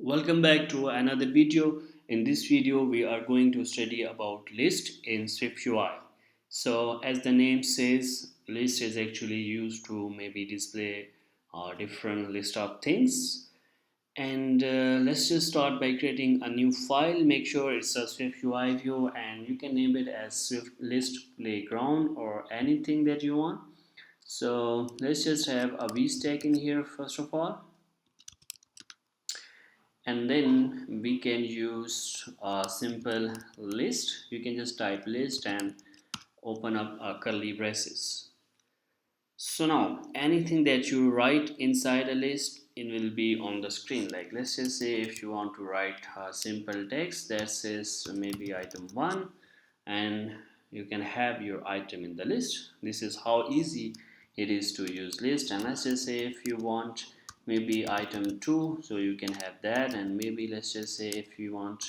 Welcome back to another video. In this video, we are going to study about list in SwiftUI. So as the name says, list is actually used to maybe display different list of things. And let's just start by creating a new file. Make sure it's a SwiftUI view and you can name it as Swift List Playground or anything that you want. So let's just have a VStack in here first of all, and then we can use a simple list. You can just type list and open up a curly braces. So now anything that you write inside a list, it will be on the screen. Like let's just say if you want to write a simple text that says maybe item 1, and you can have your item in the list. This is how easy it is to use list. And let's just say if you want maybe item 2, so you can have that, and maybe let's just say if you want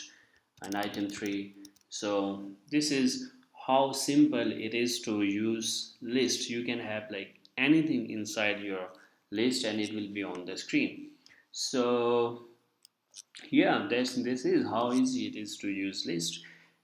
an item 3. So this is how simple it is to use list. You can have like anything inside your list and it will be on the screen. So yeah, this is how easy it is to use list.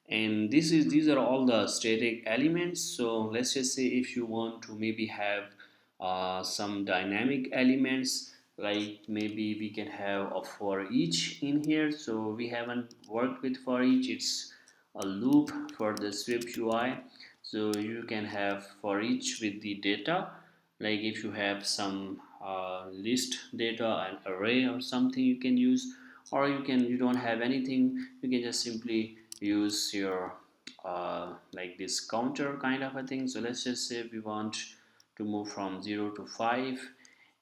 And these are all the static elements. So let's just say if you want to maybe have some dynamic elements, like maybe we can have a for each in here. So we haven't worked with for each. It's a loop for the Swift UI. So you can have for each with the data, like if you have some list data, an array or something you can use, or you don't have anything, you can just simply use your like this counter kind of a thing. So let's just say we want to move from 0 to 5,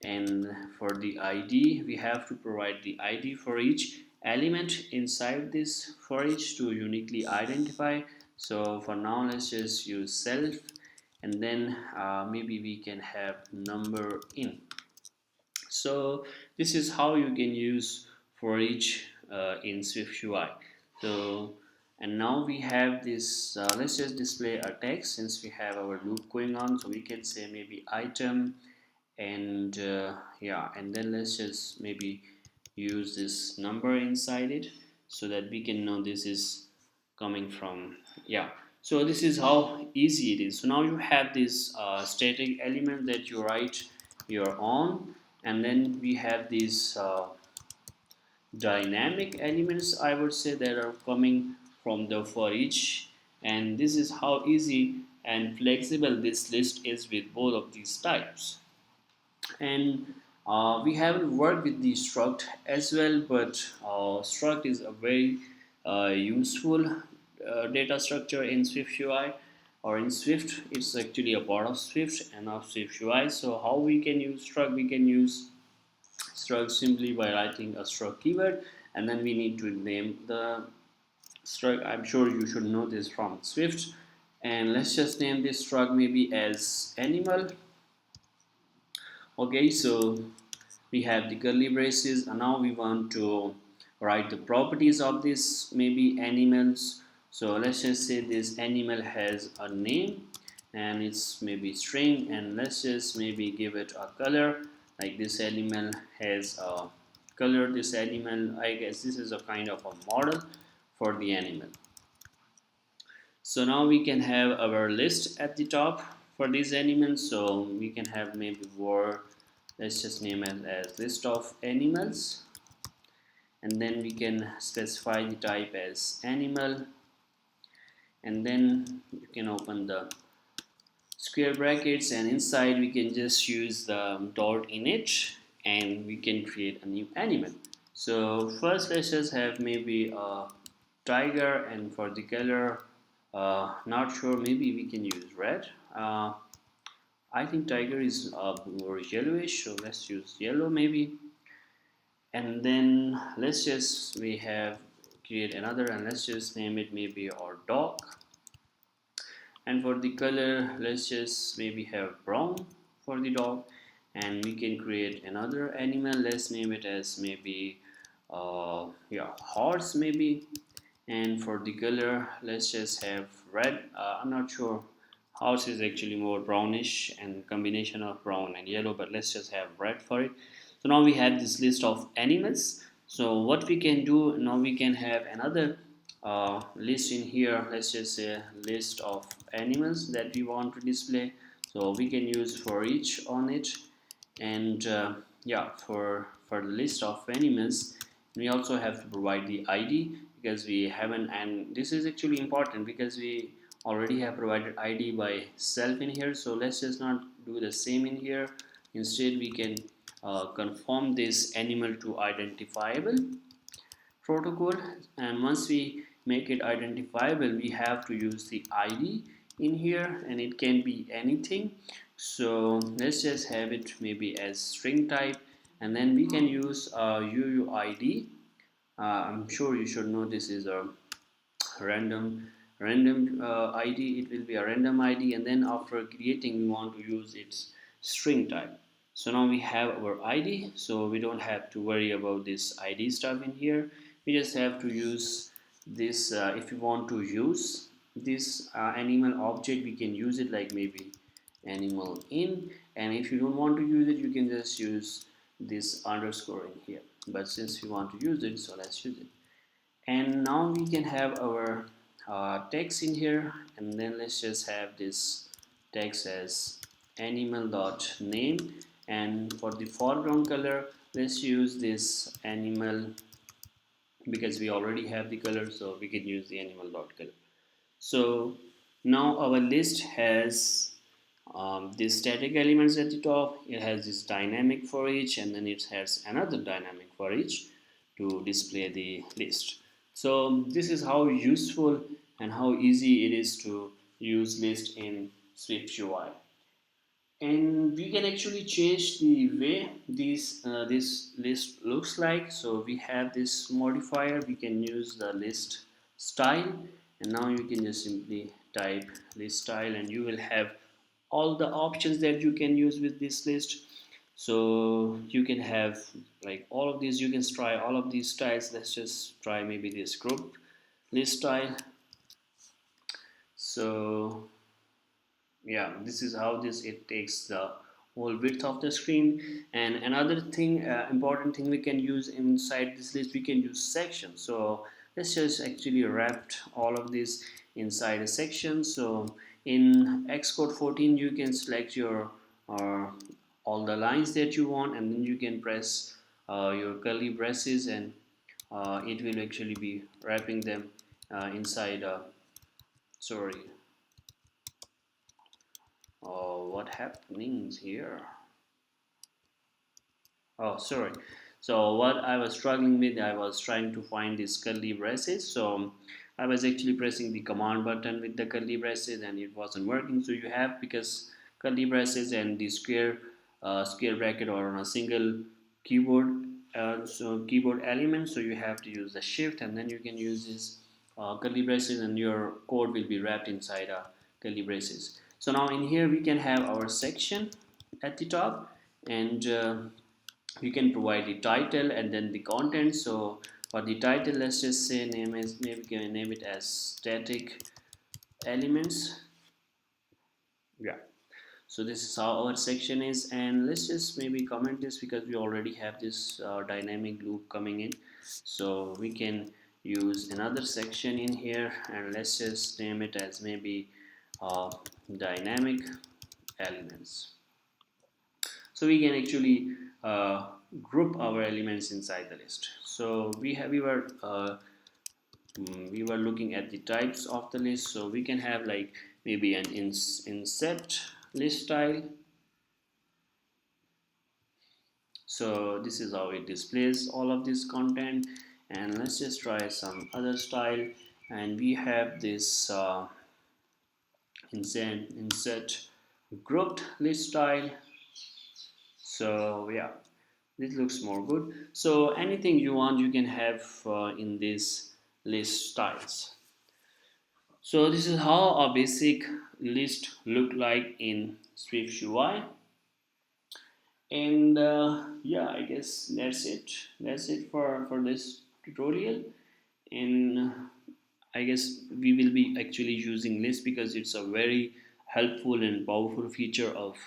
and for the ID we have to provide the ID for each element inside this for each to uniquely identify. So for now let's just use self, and then maybe we can have number in. So this is how you can use for each in SwiftUI. So and now we have this let's just display a text since we have our loop going on. So we can say maybe item, and yeah, and then let's just maybe use this number inside it so that we can know this is coming from, yeah. So this is how easy it is. So now you have this static element that you write your own, and then we have these dynamic elements, I would say, that are coming from the for each. And this is how easy and flexible this list is with both of these types. And we haven't worked with the struct as well, but struct is a very useful data structure in SwiftUI, or in Swift. It's actually a part of Swift and of SwiftUI. So how we can use struct? We can use struct simply by writing a struct keyword, and then we need to name the struct. I'm sure you should know this from Swift. And let's just name this struct maybe as animal. Okay, so we have the curly braces, and now we want to write the properties of this maybe animals. So let's just say this animal has a name and it's maybe string, and let's just maybe give it a color. Like this animal has a color. This animal, I guess this is a kind of a model for the animal. So now we can have our list at the top for these animals. So we can have maybe var, let's just name it as list of animals, and then we can specify the type as animal, and then you can open the square brackets, and inside we can just use the dot init, and we can create a new animal. So first let's just have maybe a tiger, and for the color not sure, maybe we can use red. I think tiger is more yellowish, so let's use yellow maybe. And then let's just we have create another, and let's just name it maybe our dog. And for the color let's just maybe have brown for the dog, and we can create another animal. Let's name it as maybe yeah, horse maybe. And for the color let's just have red. I'm not sure, horse is actually more brownish and combination of brown and yellow, but let's just have red for it. So now we have this list of animals. So what we can do now, we can have another list in here. Let's just say list of animals that we want to display. So we can use for each on it. And yeah, for the list of animals, we also have to provide the ID, because we haven't, and this is actually important because we already have provided ID by self in here. So let's just not do the same in here. Instead we can conform this animal to identifiable protocol, and once we make it identifiable, we have to use the ID in here, and it can be anything. So let's just have it maybe as string type, and then we can use UUID. I'm sure you should know this is a random ID. It will be a random ID, and then after creating we want to use its string type. So now we have our ID, so we don't have to worry about this ID stuff in here. We just have to use this. If we want to use this animal object, we can use it like maybe animal in, and if you don't want to use it, you can just use this underscore in here. But since we want to use it, so let's use it. And now we can have our text in here, and then let's just have this text as animal dot name, and for the foreground color let's use this animal, because we already have the color, so we can use the animal dot color. So now our list has these static elements at the top. It has this dynamic for each, and then it has another dynamic for each to display the list. So this is how useful and how easy it is to use list in SwiftUI. And we can actually change the way this list looks like. So we have this modifier, we can use the list style, and now you can just simply type list style, and you will have all the options that you can use with this list. So you can have like all of these, you can try all of these styles. Let's just try maybe this group list style. So yeah, this is how this it takes the whole width of the screen. And another thing, important thing we can use inside this list, we can use sections. So let's just actually wrap all of this inside a section. So in Xcode 14 you can select your uh, all the lines that you want, and then you can press your curly braces, and it will actually be wrapping them inside sorry, what happenings here? Oh, sorry. So what I was struggling with, I was trying to find these curly braces. So I was actually pressing the command button with the curly braces, and it wasn't working. So you have, because curly braces and the square bracket are on a single keyboard, so keyboard element. So you have to use the shift, and then you can use this curly braces, and your code will be wrapped inside a curly braces. So now in here we can have our section at the top, and you can provide the title and then the content. So for the title, let's just say maybe can name it as static elements. Yeah, so this is how our section is, and let's just maybe comment this, because we already have this dynamic loop coming in. So we can use another section in here, and let's just name it as maybe dynamic elements. So we can actually group our elements inside the list. So we were looking at the types of the list. So we can have like maybe an inset list style. So this is how it displays all of this content, and let's just try some other style. And we have this insert grouped list style. So yeah, this looks more good. So anything you want you can have in this list styles. So this is how a basic list look like in SwiftUI. And yeah, I guess that's it for this tutorial. And I guess we will be actually using list, because it's a very helpful and powerful feature of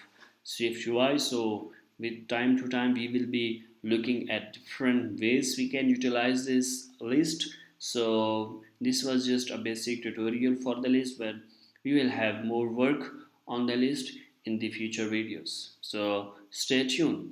SwiftUI. So with time to time we will be looking at different ways we can utilize this list. So this was just a basic tutorial for the list, but we will have more work on the list in the future videos. So stay tuned.